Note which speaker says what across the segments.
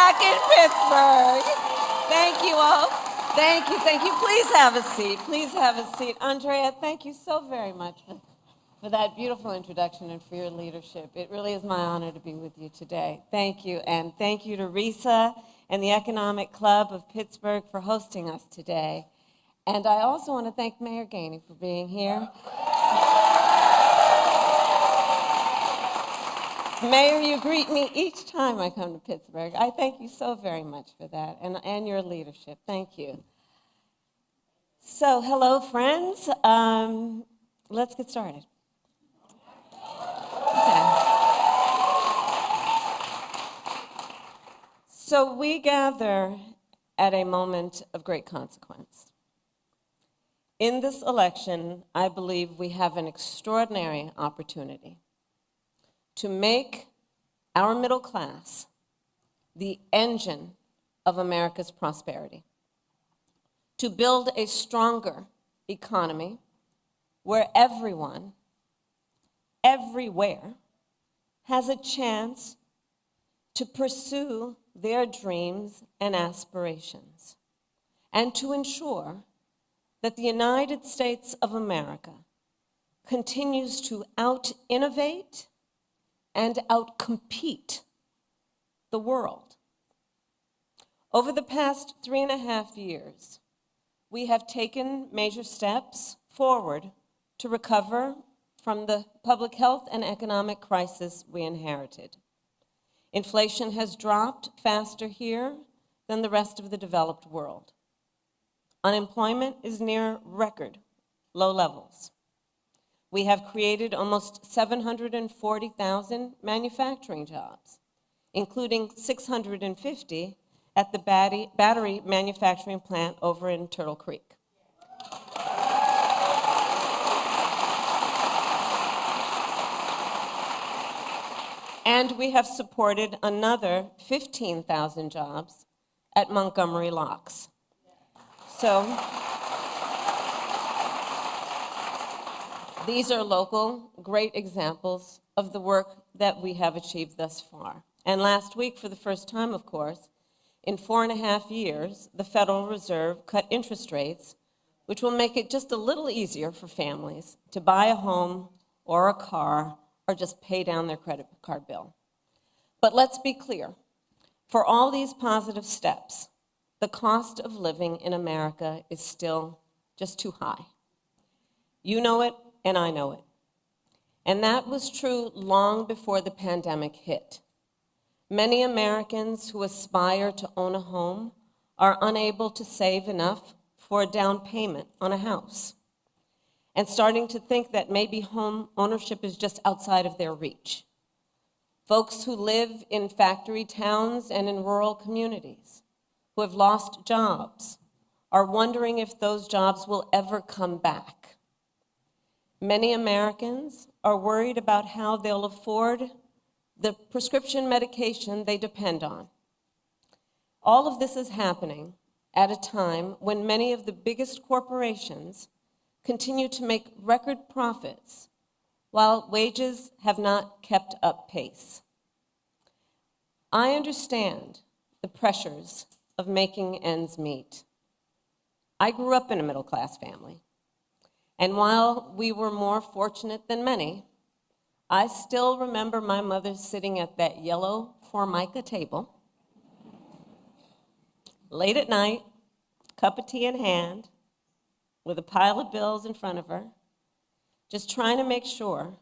Speaker 1: back in Pittsburgh. Thank you all. Thank you, thank you. Please have a seat. Please have a seat. Andrea, thank you so very much for that beautiful introduction and for your leadership. It really is my honor to be with you today. Thank you, and thank you to Risa and the Economic Club of Pittsburgh for hosting us today. And I also want to thank Mayor Gainey for being here. Mayor, you greet me each time I come to Pittsburgh. I thank you so very much for that, and your leadership. Thank you. So, hello, friends. Let's get started. Okay. So we gather at a moment of great consequence. In this election, I believe we have an extraordinary opportunity to make our middle class the engine of America's prosperity, to build a stronger economy where everyone, everywhere, has a chance to pursue their dreams and aspirations, and to ensure that the United States of America continues to out-innovate and out-compete the world. Over the past 3.5 years, we have taken major steps forward to recover from the public health and economic crisis we inherited. Inflation has dropped faster here than the rest of the developed world. Unemployment is near record low levels. We have created almost 740,000 manufacturing jobs, including 650 at the battery manufacturing plant over in Turtle Creek. And we have supported another 15,000 jobs at Montgomery Locks. So these are local, great examples of the work that we have achieved thus far. And last week, for the first time, of course, in 4.5 years, the Federal Reserve cut interest rates, which will make it just a little easier for families to buy a home or a car or just pay down their credit card bill. But let's be clear, for all these positive steps, the cost of living in America is still just too high. You know it, and I know it. And that was true long before the pandemic hit. Many Americans who aspire to own a home are unable to save enough for a down payment on a house, and starting to think that maybe home ownership is just outside of their reach. Folks who live in factory towns and in rural communities, who have lost jobs, are wondering if those jobs will ever come back. Many Americans are worried about how they'll afford the prescription medication they depend on. All of this is happening at a time when many of the biggest corporations continue to make record profits while wages have not kept up pace. I understand the pressures of making ends meet. I grew up in a middle-class family, and while we were more fortunate than many, I still remember my mother sitting at that yellow Formica table, late at night, cup of tea in hand, with a pile of bills in front of her, just trying to make sure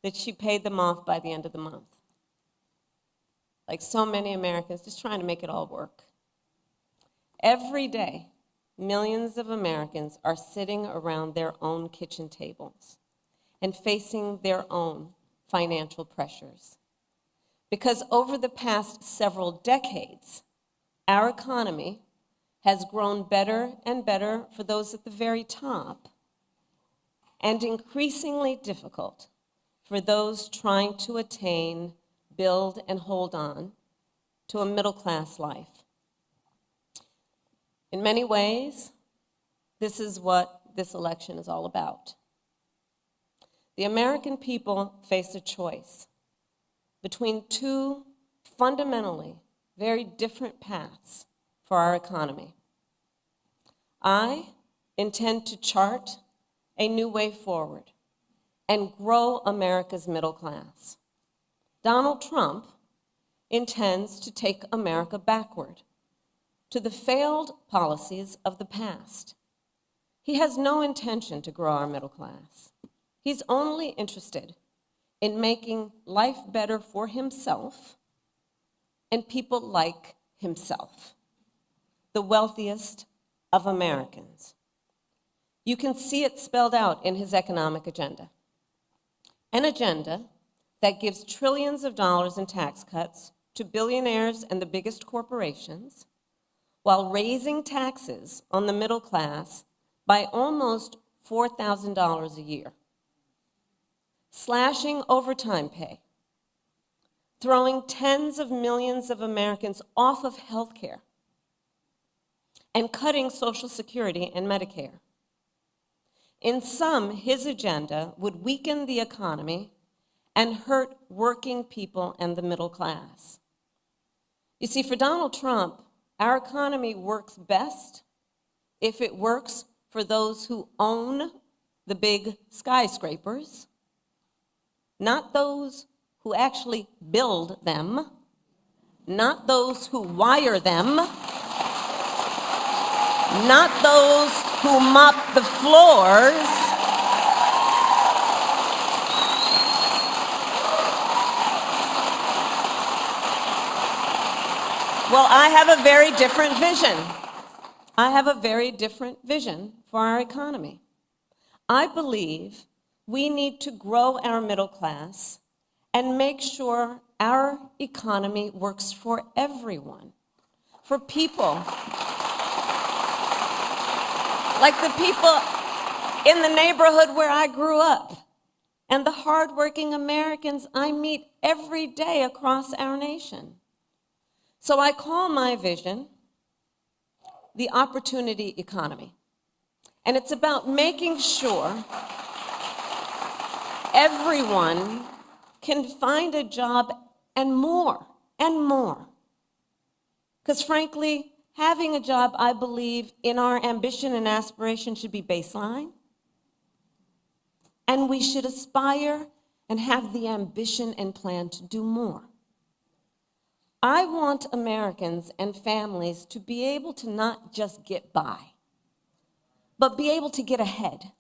Speaker 1: that she paid them off by the end of the month. Like so many Americans, just trying to make it all work. Every day, millions of Americans are sitting around their own kitchen tables and facing their own financial pressures. Because over the past several decades, our economy has grown better and better for those at the very top, and increasingly difficult for those trying to attain, build, and hold on to a middle-class life. In many ways, this is what this election is all about. The American people face a choice between two fundamentally very different paths for our economy. I intend to chart a new way forward and grow America's middle class. Donald Trump intends to take America backward to the failed policies of the past. He has no intention to grow our middle class. He's only interested in making life better for himself and people like himself, the wealthiest of Americans. You can see it spelled out in his economic agenda. An agenda that gives trillions of dollars in tax cuts to billionaires and the biggest corporations, while raising taxes on the middle class by almost $4,000 a year, slashing overtime pay, throwing tens of millions of Americans off of health care, and cutting Social Security and Medicare. In sum, his agenda would weaken the economy and hurt working people and the middle class. You see, for Donald Trump, our economy works best if it works for those who own the big skyscrapers, not those who actually build them, not those who wire them, not those who mop the floors, well, I have a very different vision. I have a very different vision for our economy. I believe we need to grow our middle class and make sure our economy works for everyone, for people like the people in the neighborhood where I grew up and the hardworking Americans I meet every day across our nation. So I call my vision the opportunity economy. And it's about making sure everyone can find a job and more, and more. Because frankly, having a job, I believe, in our ambition and aspiration should be baseline. And we should aspire and have the ambition and plan to do more. I want Americans and families to be able to not just get by, but be able to get ahead.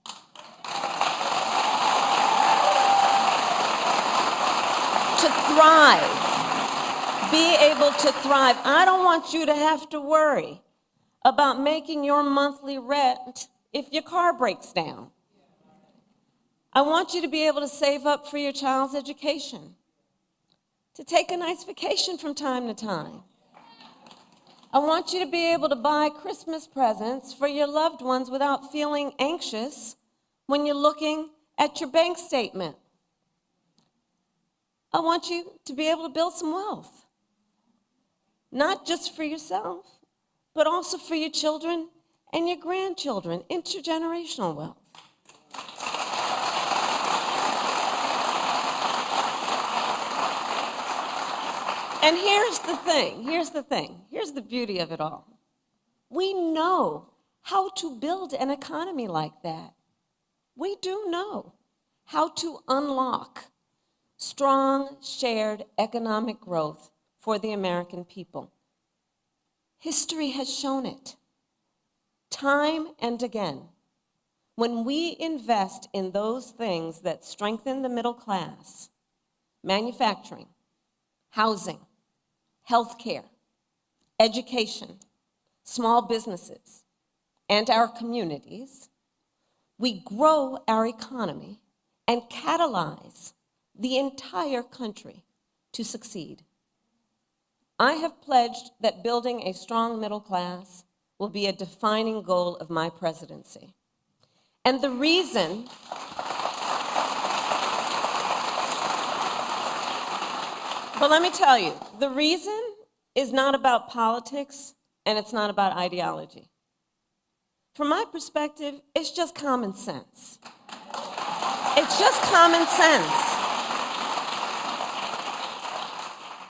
Speaker 1: To thrive, be able to thrive. I don't want you to have to worry about making your monthly rent if your car breaks down. I want you to be able to save up for your child's education, to take a nice vacation from time to time. I want you to be able to buy Christmas presents for your loved ones without feeling anxious when you're looking at your bank statement. I want you to be able to build some wealth, not just for yourself, but also for your children and your grandchildren, intergenerational wealth. And here's the beauty of it all. We know how to build an economy like that. We do know how to unlock strong, shared economic growth for the American people. History has shown it time and again. When we invest in those things that strengthen the middle class, manufacturing, housing, healthcare, education, small businesses, and our communities, we grow our economy and catalyze the entire country to succeed. I have pledged that building a strong middle class will be a defining goal of my presidency. And the reason But let me tell you, the reason is not about politics and it's not about ideology. From my perspective, it's just common sense. It's just common sense.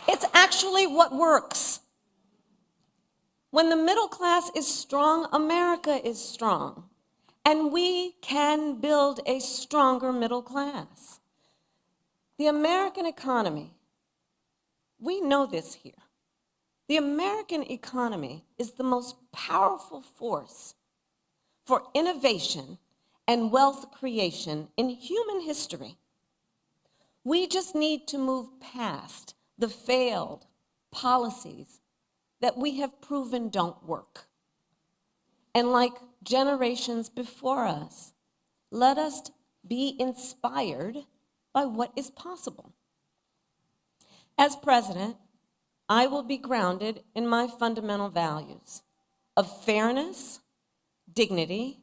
Speaker 1: It's actually what works. When the middle class is strong, America is strong. And we can build a stronger middle class. The American economy, we know this here. The American economy is the most powerful force for innovation and wealth creation in human history. We just need to move past the failed policies that we have proven don't work. And like generations before us, let us be inspired by what is possible. As president, I will be grounded in my fundamental values of fairness, dignity,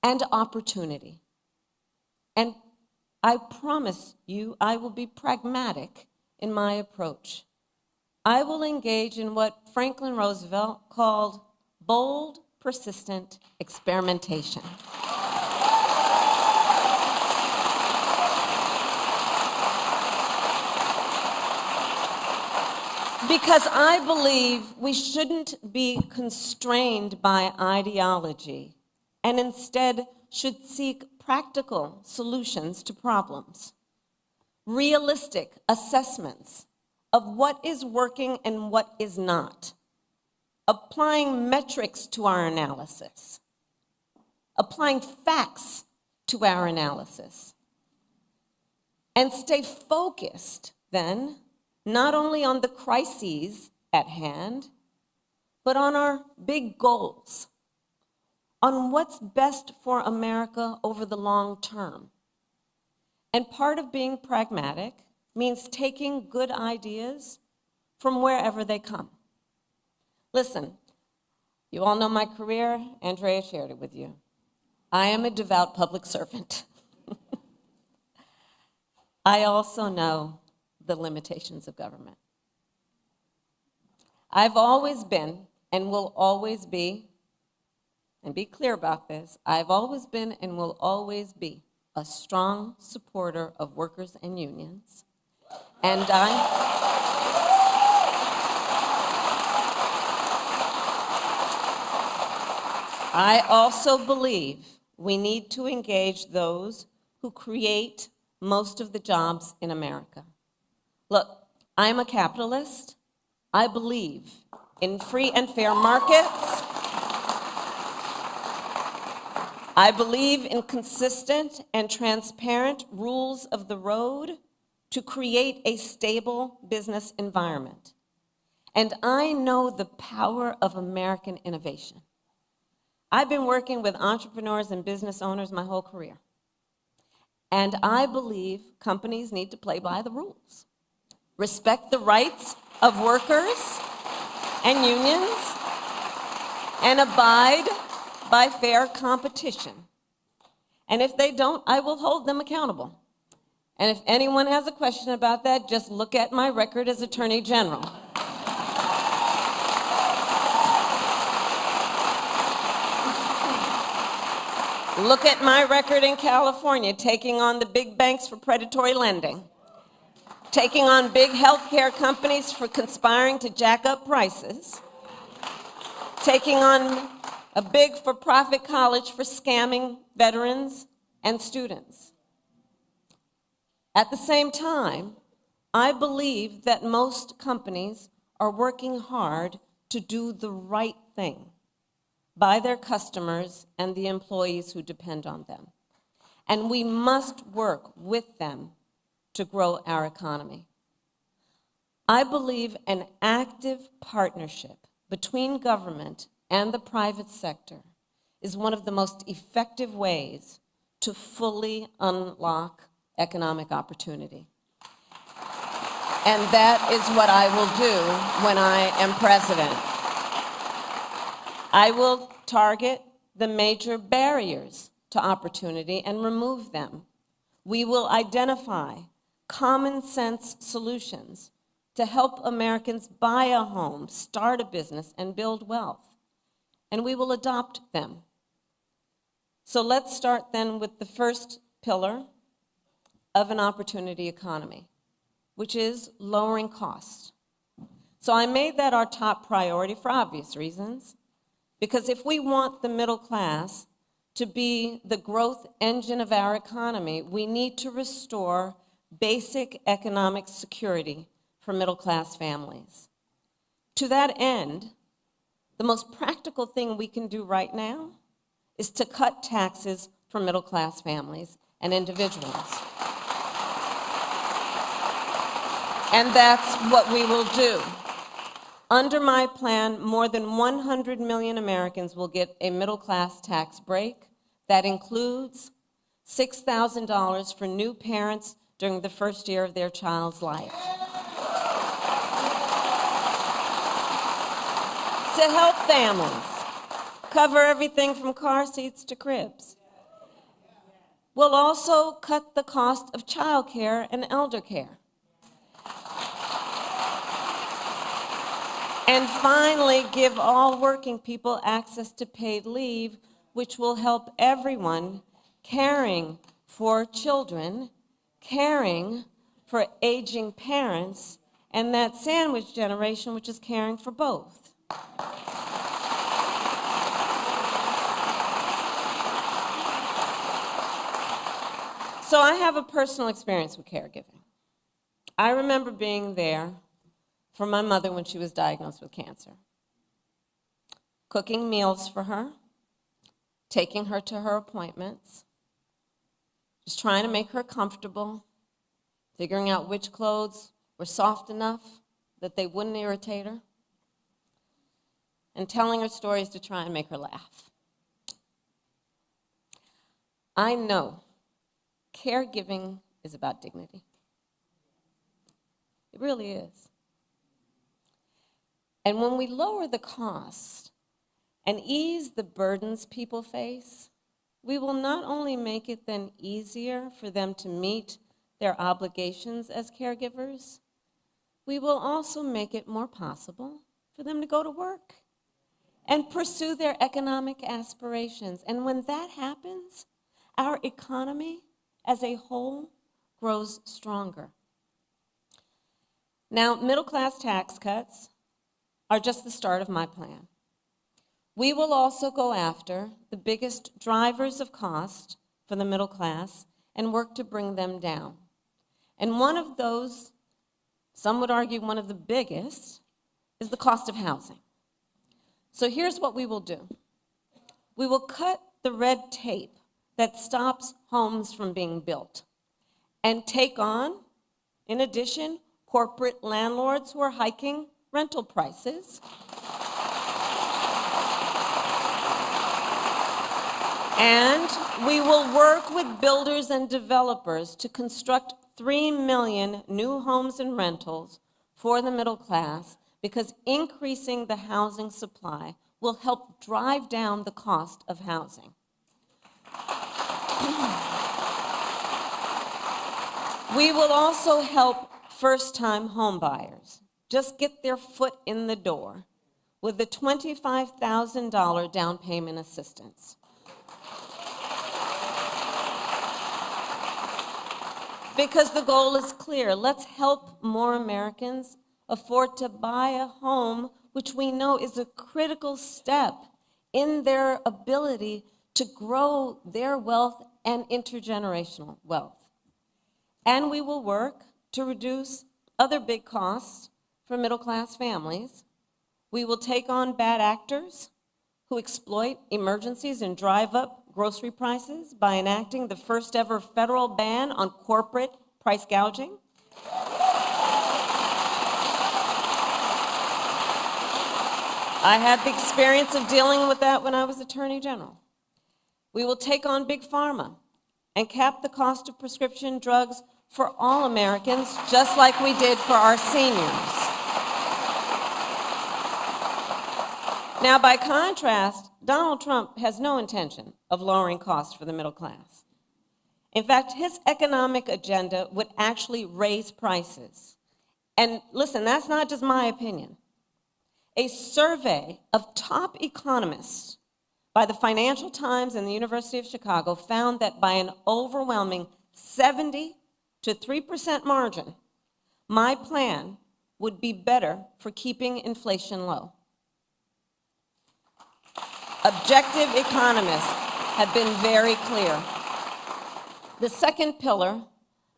Speaker 1: and opportunity. And I promise you, I will be pragmatic in my approach. I will engage in what Franklin Roosevelt called bold, persistent experimentation. Because I believe we shouldn't be constrained by ideology and instead should seek practical solutions to problems, realistic assessments of what is working and what is not, applying metrics to our analysis, applying facts to our analysis, and stay focused then not only on the crises at hand, but on our big goals, on what's best for America over the long term. And part of being pragmatic means taking good ideas from wherever they come. Listen, you all know my career. Andrea shared it with you. I am a devout public servant. I also know the limitations of government. I've always been and will always be, and be clear about this, I've always been and will always be a strong supporter of workers and unions. And I also believe we need to engage those who create most of the jobs in America. Look, I'm a capitalist. I believe in free and fair markets. I believe in consistent and transparent rules of the road to create a stable business environment. And I know the power of American innovation. I've been working with entrepreneurs and business owners my whole career. And I believe companies need to play by the rules. Respect the rights of workers and unions, and abide by fair competition. And if they don't, I will hold them accountable. And if anyone has a question about that, just look at my record as Attorney General. Look at my record in California, taking on the big banks for predatory lending, taking on big healthcare companies for conspiring to jack up prices, taking on a big for-profit college for scamming veterans and students. At the same time, I believe that most companies are working hard to do the right thing by their customers and the employees who depend on them. And we must work with them to grow our economy. I believe an active partnership between government and the private sector is one of the most effective ways to fully unlock economic opportunity. And that is what I will do when I am president. I will target the major barriers to opportunity and remove them. We will identify common sense solutions to help Americans buy a home, start a business, and build wealth. And we will adopt them. So let's start then with the first pillar of an opportunity economy, which is lowering costs. So I made that our top priority for obvious reasons, because if we want the middle class to be the growth engine of our economy, we need to restore basic economic security for middle-class families. To that end, the most practical thing we can do right now is to cut taxes for middle-class families and individuals. And that's what we will do. Under my plan, more than 100 million Americans will get a middle-class tax break. That includes $6,000 for new parents during the first year of their child's life. To help families cover everything from car seats to cribs. We'll also cut the cost of child care and elder care. And finally, give all working people access to paid leave, which will help everyone caring for children, caring for aging parents, and that sandwich generation, which is caring for both. So I have a personal experience with caregiving. I remember being there for my mother when she was diagnosed with cancer, cooking meals for her, taking her to her appointments, just trying to make her comfortable, figuring out which clothes were soft enough that they wouldn't irritate her, and telling her stories to try and make her laugh. I know caregiving is about dignity. It really is. And when we lower the cost and ease the burdens people face, we will not only make it then easier for them to meet their obligations as caregivers, we will also make it more possible for them to go to work and pursue their economic aspirations. And when that happens, our economy as a whole grows stronger. Now, middle-class tax cuts are just the start of my plan. We will also go after the biggest drivers of cost for the middle class and work to bring them down. And one of those, some would argue one of the biggest, is the cost of housing. So here's what we will do. We will cut the red tape that stops homes from being built and take on, in addition, corporate landlords who are hiking rental prices. And we will work with builders and developers to construct 3 million new homes and rentals for the middle class, because increasing the housing supply will help drive down the cost of housing. We will also help first-time homebuyers just get their foot in the door with the $25,000 down payment assistance. Because the goal is clear. Let's help more Americans afford to buy a home, which we know is a critical step in their ability to grow their wealth and intergenerational wealth. And we will work to reduce other big costs for middle-class families. We will take on bad actors who exploit emergencies and drive up grocery prices by enacting the first ever federal ban on corporate price gouging. I had the experience of dealing with that when I was Attorney General. We will take on Big Pharma and cap the cost of prescription drugs for all Americans, just like we did for our seniors. Now, by contrast, Donald Trump has no intention of lowering costs for the middle class. In fact, his economic agenda would actually raise prices. And listen, that's not just my opinion. A survey of top economists by the Financial Times and the University of Chicago found that by an overwhelming 70 to 3% margin, my plan would be better for keeping inflation low. Objective economists have been very clear. The second pillar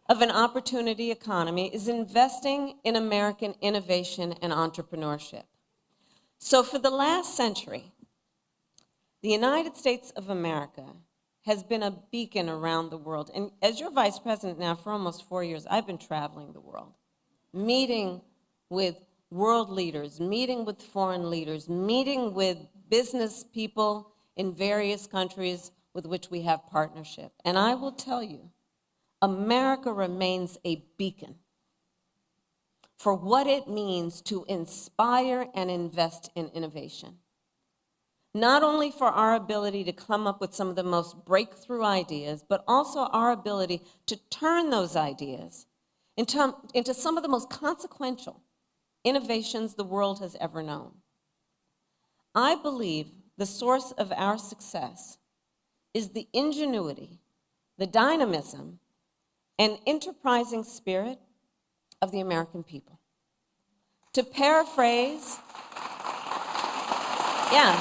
Speaker 1: of an opportunity economy is investing in American innovation and entrepreneurship. So for the last century, the United States of America has been a beacon around the world. And as your vice president now for almost 4 years, I've been traveling the world, meeting with world leaders, meeting with foreign leaders, meeting with business people in various countries with which we have partnership. And I will tell you, America remains a beacon for what it means to inspire and invest in innovation. Not only for our ability to come up with some of the most breakthrough ideas, but also our ability to turn those ideas into some of the most consequential innovations the world has ever known. I believe the source of our success is the ingenuity, the dynamism, and enterprising spirit of the American people. To paraphrase, yes,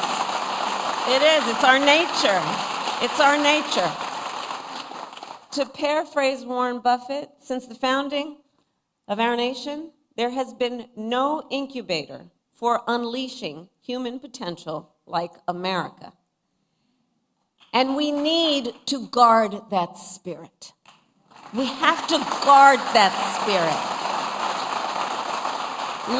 Speaker 1: it is, it's our nature. It's our nature. To paraphrase Warren Buffett, since the founding of our nation, there has been no incubator for unleashing human potential like America. And we need to guard that spirit. We have to guard that spirit.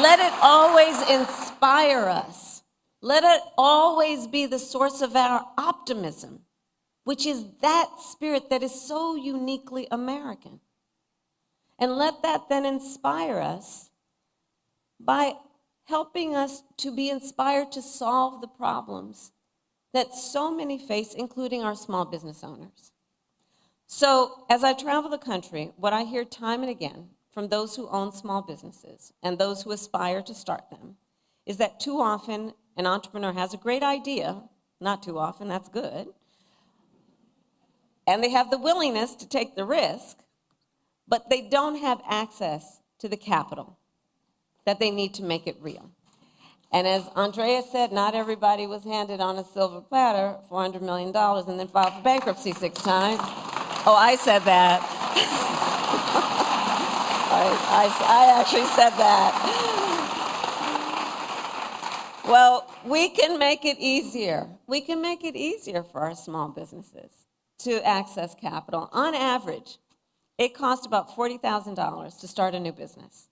Speaker 1: Let it always inspire us. Let it always be the source of our optimism, which is that spirit that is so uniquely American. And let that then inspire us by helping us to be inspired to solve the problems that so many face, including our small business owners. So as I travel the country, what I hear time and again from those who own small businesses and those who aspire to start them is that too often an entrepreneur has a great idea, not too often, that's good, and they have the willingness to take the risk, but they don't have access to the capital that they need to make it real. And as Andrea said, not everybody was handed on a silver platter $400 million and then filed for bankruptcy 6 times. Oh, I said that. I actually said that. Well, we can make it easier. We can make it easier for our small businesses to access capital. On average, it costs about $40,000 to start a new business.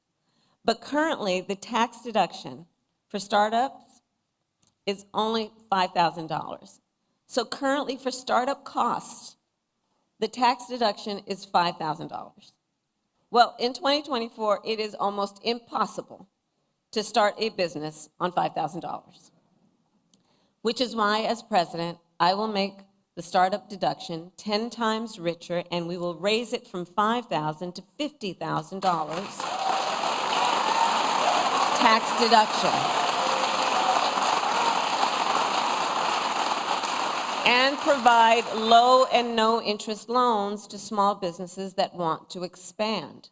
Speaker 1: But currently, the tax deduction for startups is only $5,000. So currently, for startup costs, the tax deduction is $5,000. Well, in 2024, it is almost impossible to start a business on $5,000, which is why, as president, I will make the startup deduction 10 times richer, and we will raise it from $5,000 to $50,000 tax deduction. And provide low and no interest loans to small businesses that want to expand.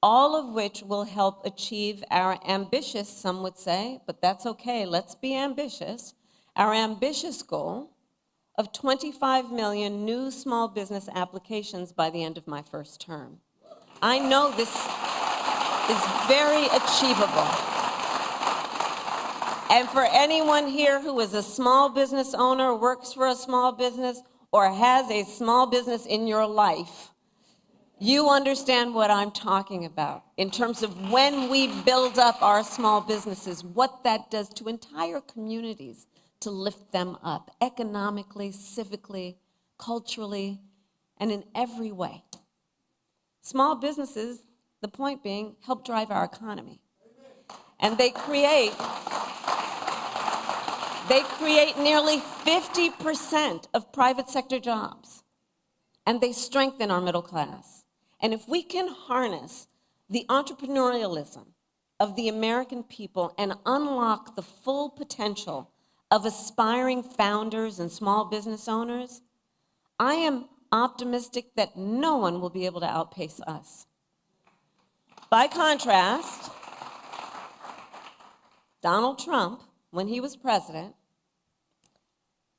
Speaker 1: All of which will help achieve our ambitious, some would say, but that's okay, let's be ambitious, our ambitious goal of 25 million new small business applications by the end of my first term. I know this is very achievable. And for anyone here who is a small business owner, works for a small business, or has a small business in your life, you understand what I'm talking about in terms of when we build up our small businesses, what that does to entire communities to lift them up economically, civically, culturally, and in every way. Small businesses, the point being, help drive our economy. And they create nearly 50% of private sector jobs. And they strengthen our middle class. And if we can harness the entrepreneurialism of the American people and unlock the full potential of aspiring founders and small business owners, I am optimistic that no one will be able to outpace us. By contrast, Donald Trump, when he was president,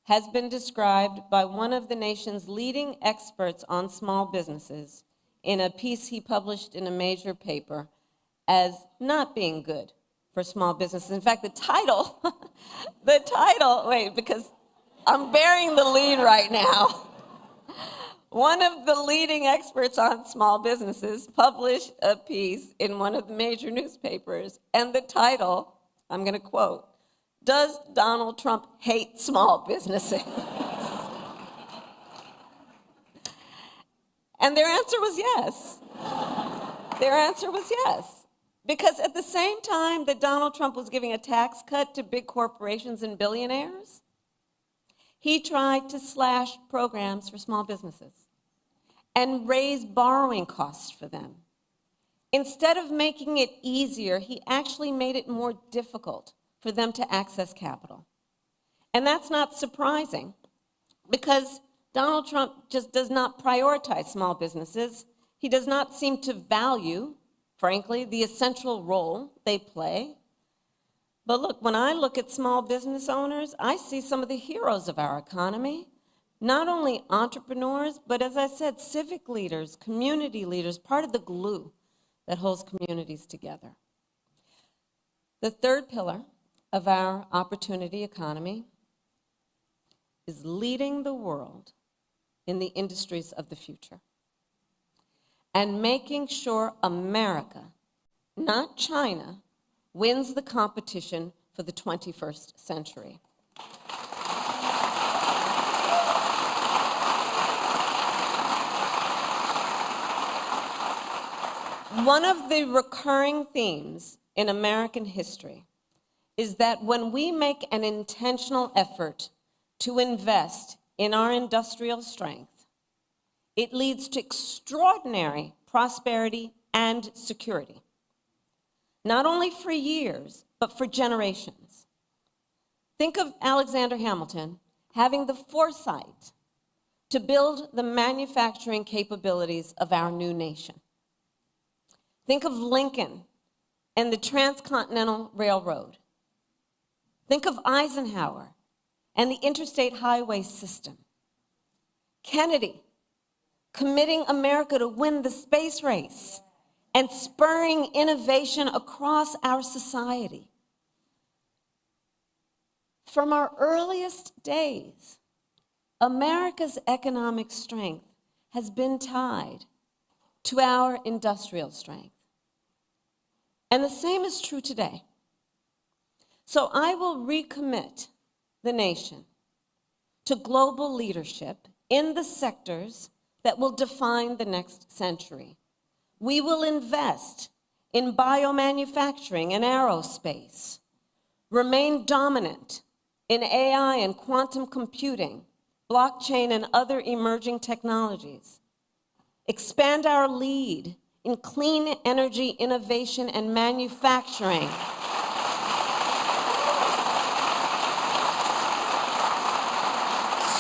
Speaker 1: has been described by one of the nation's leading experts on small businesses in a piece he published in a major paper as not being good for small businesses. In fact, the title, wait, because I'm bearing the lead right now. One of the leading experts on small businesses published a piece in one of the major newspapers, and the title, I'm going to quote, "Does Donald Trump hate small businesses?" And their answer was yes. Their answer was yes. Because at the same time that Donald Trump was giving a tax cut to big corporations and billionaires, he tried to slash programs for small businesses and raise borrowing costs for them. Instead of making it easier, he actually made it more difficult for them to access capital. And that's not surprising, because Donald Trump just does not prioritize small businesses. He does not seem to value, frankly, the essential role they play. But look, when I look at small business owners, I see some of the heroes of our economy. Not only entrepreneurs, but as I said, civic leaders, community leaders, part of the glue that holds communities together. The third pillar of our opportunity economy is leading the world in the industries of the future and making sure America, not China, wins the competition for the 21st century. One of the recurring themes in American history is that when we make an intentional effort to invest in our industrial strength, it leads to extraordinary prosperity and security, not only for years, but for generations. Think of Alexander Hamilton having the foresight to build the manufacturing capabilities of our new nation. Think of Lincoln and the Transcontinental Railroad. Think of Eisenhower and the interstate highway system. Kennedy committing America to win the space race and spurring innovation across our society. From our earliest days, America's economic strength has been tied to our industrial strength. And the same is true today. So I will recommit the nation to global leadership in the sectors that will define the next century. We will invest in biomanufacturing and aerospace, remain dominant in AI and quantum computing, blockchain and other emerging technologies, expand our lead in clean energy innovation and manufacturing,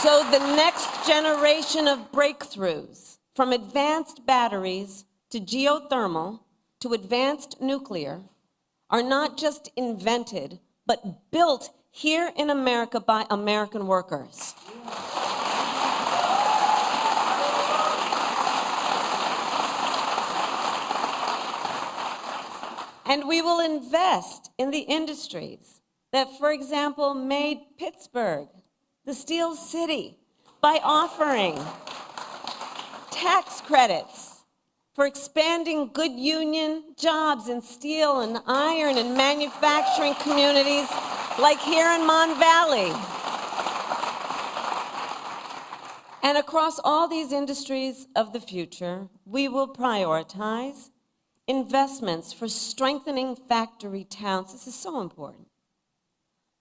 Speaker 1: so the next generation of breakthroughs, from advanced batteries to geothermal to advanced nuclear, are not just invented, but built here in America by American workers. And we will invest in the industries that, for example, made Pittsburgh the Steel City by offering tax credits for expanding good union jobs in steel and iron and manufacturing communities like here in Mon Valley. And across all these industries of the future, we will prioritize investments for strengthening factory towns. This is so important.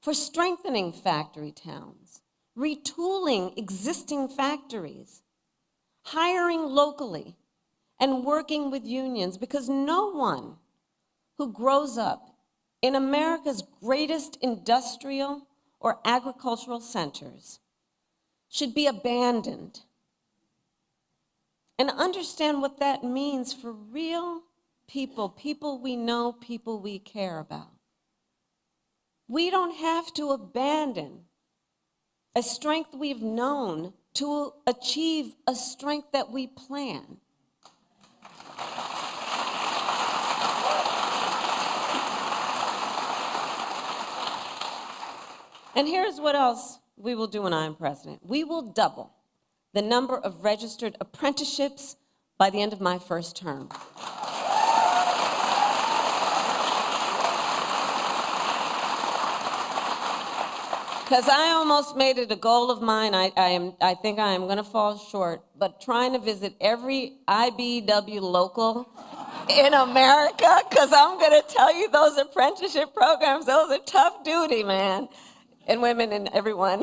Speaker 1: For strengthening factory towns, retooling existing factories, hiring locally, and working with unions, because no one who grows up in America's greatest industrial or agricultural centers should be abandoned. And understand what that means for real people, people we know, people we care about. We don't have to abandon a strength we've known to achieve a strength that we plan. And here's what else we will do when I am president. We will double the number of registered apprenticeships by the end of my first term. Because I almost made it a goal of mine. I think I am going to fall short, but trying to visit every IBEW local in America, because I'm going to tell you, those apprenticeship programs, those are tough duty, man. And women and everyone.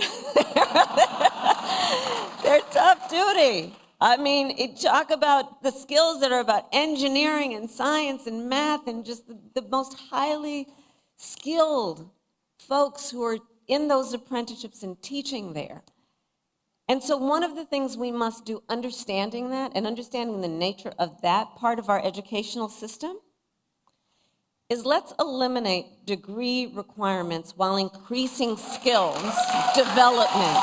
Speaker 1: They're tough duty. I mean, talk about the skills that are about engineering and science and math and just the most highly skilled folks who are in those apprenticeships and teaching there. And so one of the things we must do, understanding that and understanding the nature of that part of our educational system, is let's eliminate degree requirements while increasing skills development.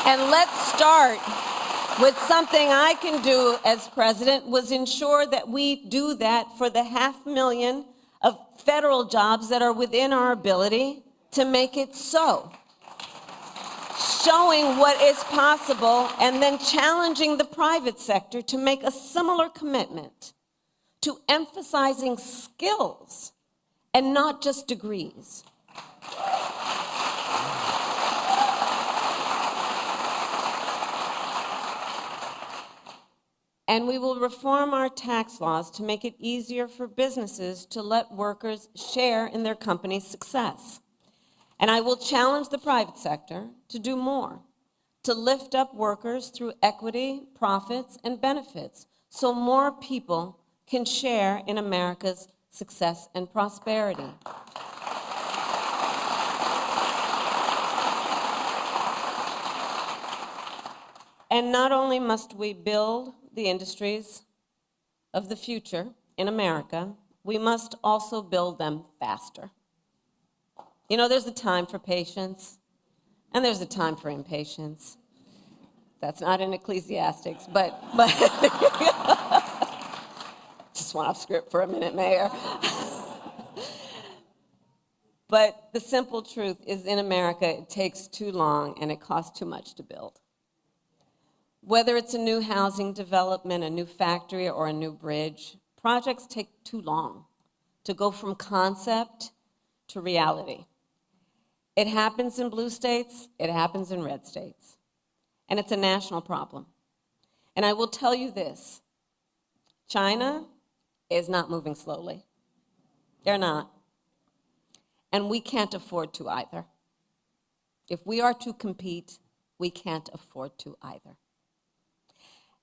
Speaker 1: And let's start with something I can do as president, was ensure that we do that for the 500,000 of federal jobs that are within our ability to make it so. Showing what is possible and then challenging the private sector to make a similar commitment to emphasizing skills and not just degrees. And we will reform our tax laws to make it easier for businesses to let workers share in their company's success. And I will challenge the private sector to do more, to lift up workers through equity, profits, and benefits, so more people can share in America's success and prosperity. And not only must we build the industries of the future in America, we must also build them faster. You know, there's a time for patience, and there's a time for impatience. That's not in Ecclesiastics, but just went off script for a minute, Mayor. But the simple truth is, in America, it takes too long and it costs too much to build. Whether it's a new housing development, a new factory, or a new bridge, projects take too long to go from concept to reality. It happens in blue states, it happens in red states, and it's a national problem. And I will tell you this, China is not moving slowly. They're not. And we can't afford to either. If we are to compete, we can't afford to either.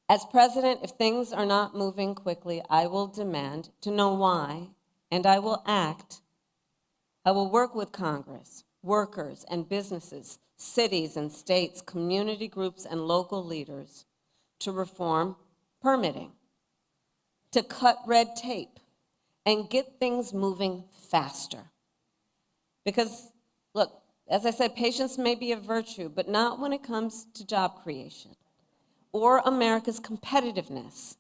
Speaker 1: As president, if things are not moving quickly, I will demand to know why, and I will act. I will work with Congress, workers and businesses, cities and states, community groups and local leaders to reform permitting, to cut red tape, and get things moving faster. Because, look, as I said, patience may be a virtue, but not when it comes to job creation or America's competitiveness.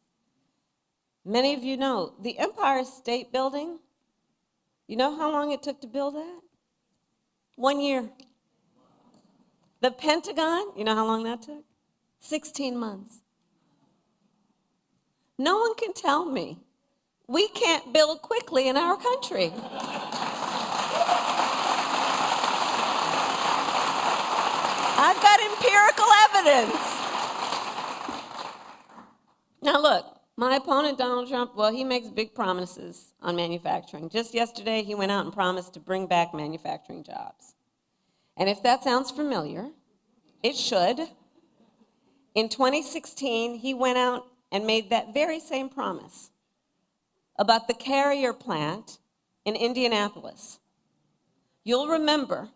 Speaker 1: Many of you know, the Empire State Building, you know how long it took to build that? 1 year. The Pentagon, you know how long that took? 16 months. No one can tell me we can't build quickly in our country. I've got empirical evidence. Now look, my opponent, Donald Trump, well, he makes big promises on manufacturing. Just yesterday, he went out and promised to bring back manufacturing jobs. And if that sounds familiar, it should. In 2016, he went out and made that very same promise about the Carrier plant in Indianapolis. You'll remember,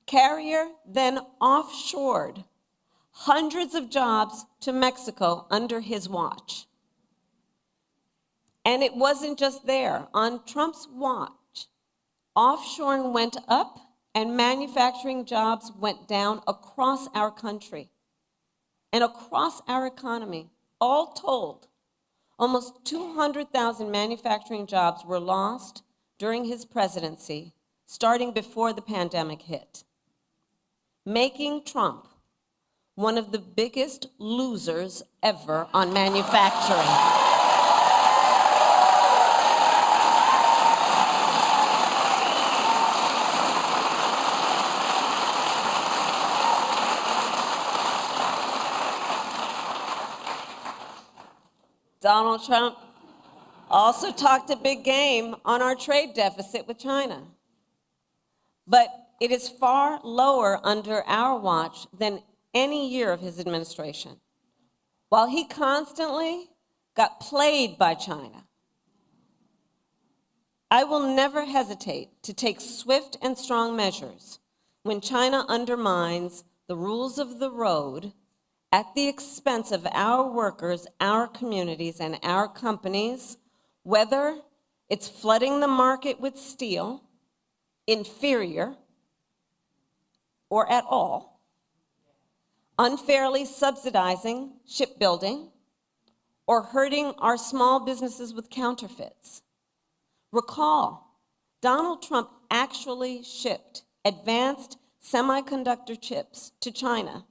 Speaker 1: Carrier then offshored hundreds of jobs to Mexico under his watch. And it wasn't just there. On Trump's watch, offshoring went up and manufacturing jobs went down across our country and across our economy. All told, almost 200,000 manufacturing jobs were lost during his presidency, starting before the pandemic hit, making Trump one of the biggest losers ever on manufacturing. Donald Trump also talked a big game on our trade deficit with China. But it is far lower under our watch than any year of his administration. While he constantly got played by China, I will never hesitate to take swift and strong measures when China undermines the rules of the road at the expense of our workers, our communities, and our companies, whether it's flooding the market with steel, inferior, or at all, unfairly subsidizing shipbuilding, or hurting our small businesses with counterfeits. Recall, Donald Trump actually shipped advanced semiconductor chips to China,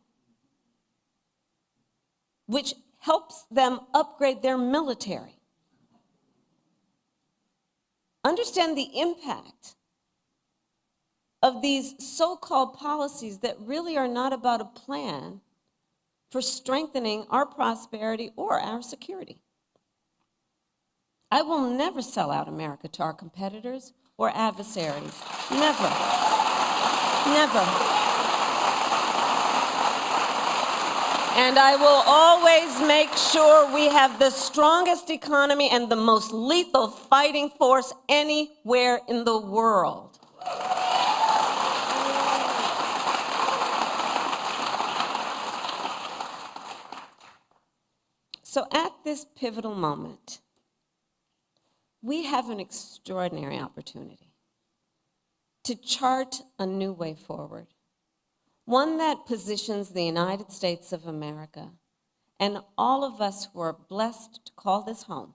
Speaker 1: which helps them upgrade their military. Understand the impact of these so-called policies that really are not about a plan for strengthening our prosperity or our security. I will never sell out America to our competitors or adversaries. Never. Never. And I will always make sure we have the strongest economy and the most lethal fighting force anywhere in the world. So at this pivotal moment, we have an extraordinary opportunity to chart a new way forward. One that positions the United States of America and all of us who are blessed to call this home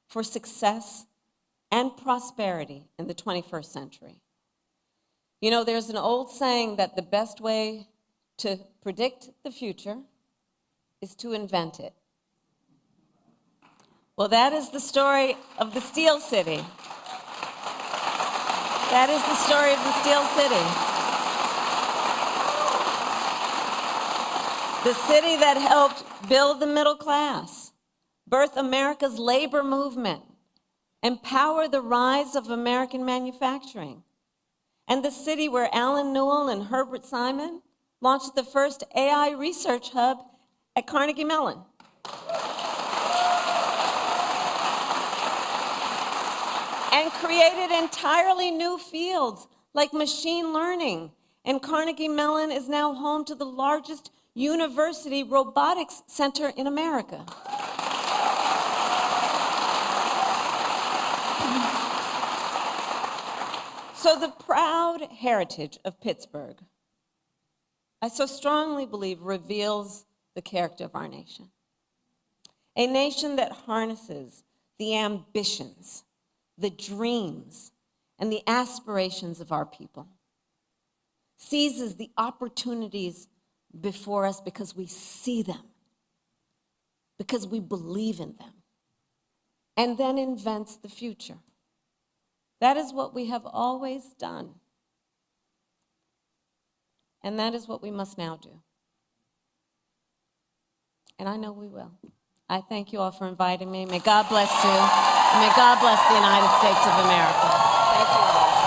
Speaker 1: for success and prosperity in the 21st century. You know, there's an old saying that the best way to predict the future is to invent it. Well, that is the story of the Steel City. That is the story of the Steel City. The city that helped build the middle class, birth America's labor movement, empower the rise of American manufacturing, and the city where Alan Newell and Herbert Simon launched the first AI research hub at Carnegie Mellon. And created entirely new fields like machine learning. And Carnegie Mellon is now home to the largest university robotics center in America. So the proud heritage of Pittsburgh, I so strongly believe, reveals the character of our nation. A nation that harnesses the ambitions, the dreams, and the aspirations of our people, seizes the opportunities before us because we see them, because we believe in them, and then invents the future. That is what we have always done. And that is what we must now do. And I know we will. I thank you all for inviting me. May God bless you. And may God bless the United States of America. Thank you all.